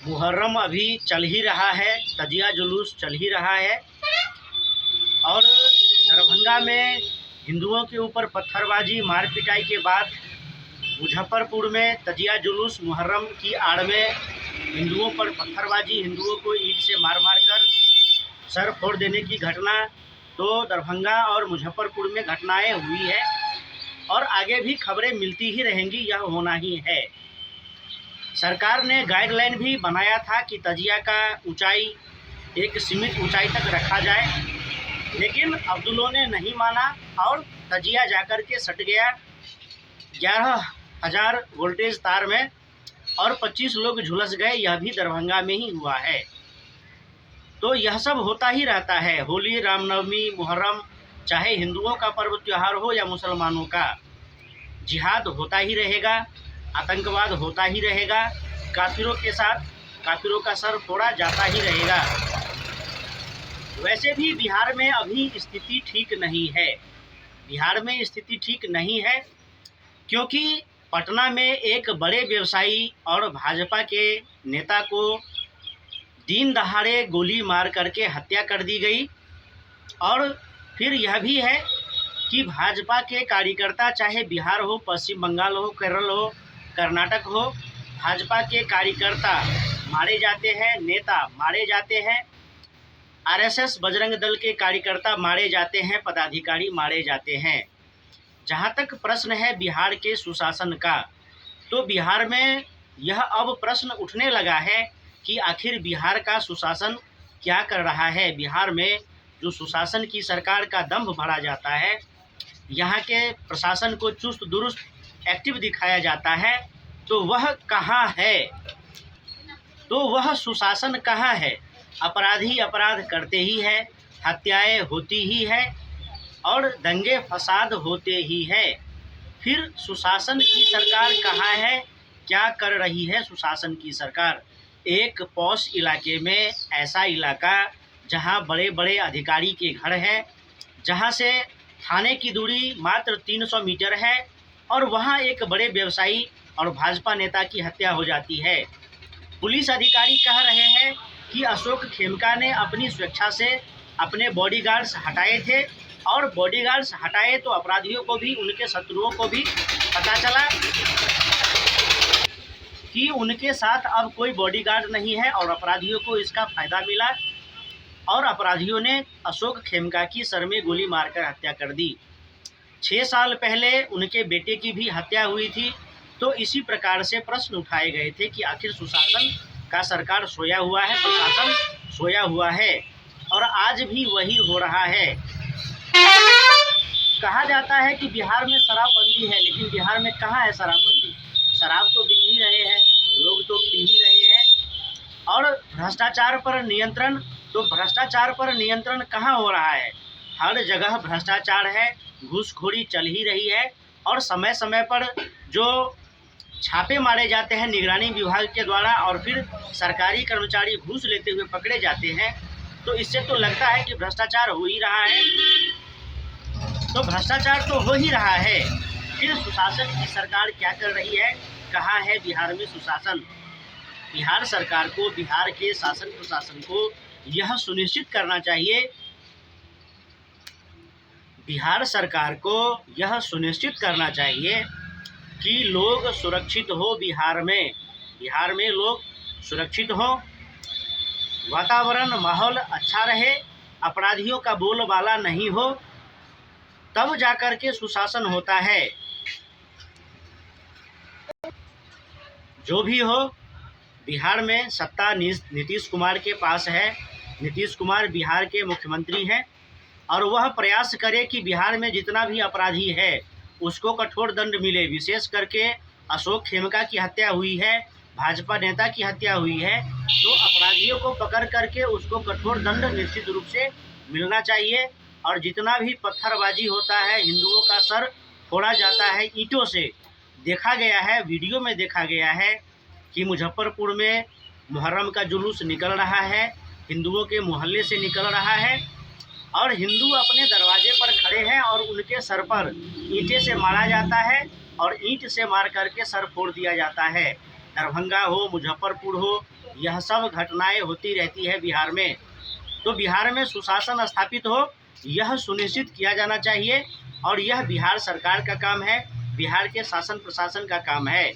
मुहर्रम अभी चल ही रहा है, तजिया जुलूस चल ही रहा है और दरभंगा में हिंदुओं के ऊपर पत्थरबाजी मार पिटाई के बाद मुजफ्फरपुर में तजिया जुलूस मुहर्रम की आड़ में हिंदुओं पर पत्थरबाजी, हिंदुओं को ईंट से मार मार कर सर फोड़ देने की घटना तो दरभंगा और मुजफ्फरपुर में घटनाएं हुई है और आगे भी खबरें मिलती ही रहेंगी, यह होना ही है। सरकार ने गाइडलाइन भी बनाया था कि तजिया का ऊंचाई एक सीमित ऊंचाई तक रखा जाए, लेकिन अब्दुल्लों ने नहीं माना और तजिया जाकर के सट गया 11,000 वोल्टेज तार में और 25 लोग झुलस गए। यह भी दरभंगा में ही हुआ है। तो यह सब होता ही रहता है। होली, रामनवमी, मुहर्रम, चाहे हिंदुओं का पर्व त्यौहार हो या मुसलमानों का, जिहाद होता ही रहेगा, आतंकवाद होता ही रहेगा, काफिरों के साथ काफिरों का सर फोड़ा जाता ही रहेगा। वैसे भी बिहार में अभी स्थिति ठीक नहीं है। बिहार में स्थिति ठीक नहीं है क्योंकि पटना में एक बड़े व्यवसायी और भाजपा के नेता को दिन दहाड़े गोली मार करके हत्या कर दी गई। और फिर यह भी है कि भाजपा के कार्यकर्ता, चाहे बिहार हो, पश्चिम बंगाल हो, केरल हो, कर्नाटक हो, भाजपा के कार्यकर्ता मारे जाते हैं, नेता मारे जाते हैं, आरएसएस बजरंग दल के कार्यकर्ता मारे जाते हैं, पदाधिकारी मारे जाते हैं। जहाँ तक प्रश्न है बिहार के सुशासन का, तो बिहार में यह अब प्रश्न उठने लगा है कि आखिर बिहार का सुशासन क्या कर रहा है। बिहार में जो सुशासन की सरकार का दंभ भरा जाता है, यहाँ के प्रशासन को चुस्त दुरुस्त एक्टिव दिखाया जाता है, तो वह कहाँ है? तो वह सुशासन कहाँ है? अपराधी अपराध करते ही है, हत्याएं होती ही है और दंगे फसाद होते ही है। फिर सुशासन की सरकार कहाँ है? क्या कर रही है सुशासन की सरकार? एक पॉश इलाके में, ऐसा इलाका जहाँ बड़े बड़े अधिकारी के घर हैं, जहाँ से थाने की दूरी मात्र 300 मीटर है और वहाँ एक बड़े व्यवसायी और भाजपा नेता की हत्या हो जाती है। पुलिस अधिकारी कह रहे हैं कि अशोक खेमका ने अपनी स्वेच्छा से अपने बॉडीगार्ड्स हटाए थे और बॉडीगार्ड्स हटाए तो अपराधियों को भी, उनके शत्रुओं को भी पता चला कि उनके साथ अब कोई बॉडीगार्ड नहीं है और अपराधियों को इसका फ़ायदा मिला और अपराधियों ने अशोक खेमका की सर में गोली मारकर हत्या कर दी। 6 साल पहले उनके बेटे की भी हत्या हुई थी। तो इसी प्रकार से प्रश्न उठाए गए थे कि आखिर सुशासन का सरकार सोया हुआ है, प्रशासन सोया हुआ है और आज भी वही हो रहा है। कहा जाता है कि बिहार में शराबबंदी है, लेकिन बिहार में कहाँ है शराबबंदी? शराब तो बिक ही रहे हैं, लोग तो पी ही रहे हैं। और भ्रष्टाचार पर नियंत्रण, तो भ्रष्टाचार पर नियंत्रण कहाँ हो रहा है? हर जगह भ्रष्टाचार है, घूसखोरी चल ही रही है और समय समय पर जो छापे मारे जाते हैं निगरानी विभाग के द्वारा और फिर सरकारी कर्मचारी घूस लेते हुए पकड़े जाते हैं, तो इससे तो लगता है कि भ्रष्टाचार हो ही रहा है। तो भ्रष्टाचार तो हो ही रहा है, फिर सुशासन की सरकार क्या कर रही है? कहाँ है बिहार में सुशासन? बिहार सरकार को, बिहार के शासन प्रशासन को यह सुनिश्चित करना चाहिए, बिहार सरकार को यह सुनिश्चित करना चाहिए कि लोग सुरक्षित हो। बिहार में लोग सुरक्षित हो, वातावरण माहौल अच्छा रहे, अपराधियों का बोलबाला नहीं हो, तब जाकर के सुशासन होता है। जो भी हो, बिहार में सत्ता नीतीश कुमार के पास है। नीतीश कुमार बिहार के मुख्यमंत्री हैं और वह प्रयास करे कि बिहार में जितना भी अपराधी है उसको कठोर दंड मिले। विशेष करके अशोक खेमका की हत्या हुई है, भाजपा नेता की हत्या हुई है, तो अपराधियों को पकड़ करके उसको कठोर दंड निश्चित रूप से मिलना चाहिए। और जितना भी पत्थरबाजी होता है, हिंदुओं का सर फोड़ा जाता है ईंटों से, देखा गया है, वीडियो में देखा गया है कि मुजफ्फरपुर में मुहर्रम का जुलूस निकल रहा है, हिंदुओं के मोहल्ले से निकल रहा है और हिंदू अपने दरवाजे पर खड़े हैं और उनके सर पर ईंटे से मारा जाता है और ईंट से मार करके सर फोड़ दिया जाता है। दरभंगा हो, मुजफ्फरपुर हो, यह सब घटनाएं होती रहती है बिहार में। तो बिहार में सुशासन स्थापित हो, यह सुनिश्चित किया जाना चाहिए और यह बिहार सरकार का काम है, बिहार के शासन प्रशासन का काम है।